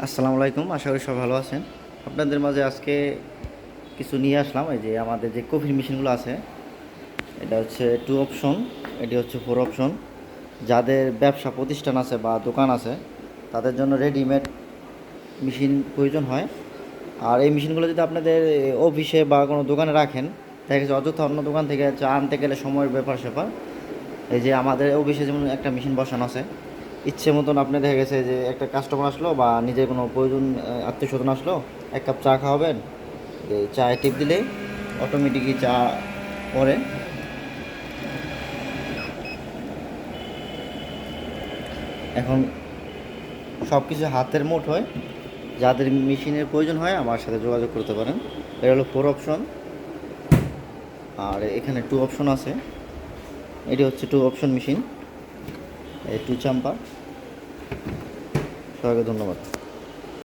আসসালামু আলাইকুম, আশা করি সবাই ভালো আছেন। আপনাদের মাঝে আজকে কিছু নিয়ে আসলাম। এই যে আমাদের যে কফির মেশিনগুলো আছে, এটা হচ্ছে 2 অপশন, এটি হচ্ছে 4 অপশন। যাদের ব্যবসা প্রতিষ্ঠান আছে বা দোকান আছে, তাদের জন্য রেডিমেড মেশিন প্রয়োজন হয়। আর এই মেশিনগুলো যদি আপনাদের অফিসে বা কোনো দোকানে রাখেন, দেখা গেছে অযথা অন্য দোকান থেকে চা আনতে গেলে সময়ের ব্যাপার। এই যে আমাদের অফিসে যেমন একটা মেশিন বসানো আছে, ইচ্ছে মতন আপনি দেখা গেছে যে একটা কাস্টমার আসলো বা নিজের কোনো প্রয়োজন, আত্মীয় স্বজন আসলো, 1 কাপ চা খাওয়াবেন, এই চায়ে টিপ দিলেই অটোমেটিকই চা পড়ে। এখন সব কিছু হাতের মুঠোয়। যাদের মেশিনের প্রয়োজন হয় আমার সাথে যোগাযোগ করতে পারেন। এটা হলো 4 অপশন, আর এখানে 2 অপশন আছে। এটি হচ্ছে 2 অপশন মেশিন, এই 2 চাম্পার। সবাইকে ধন্যবাদ।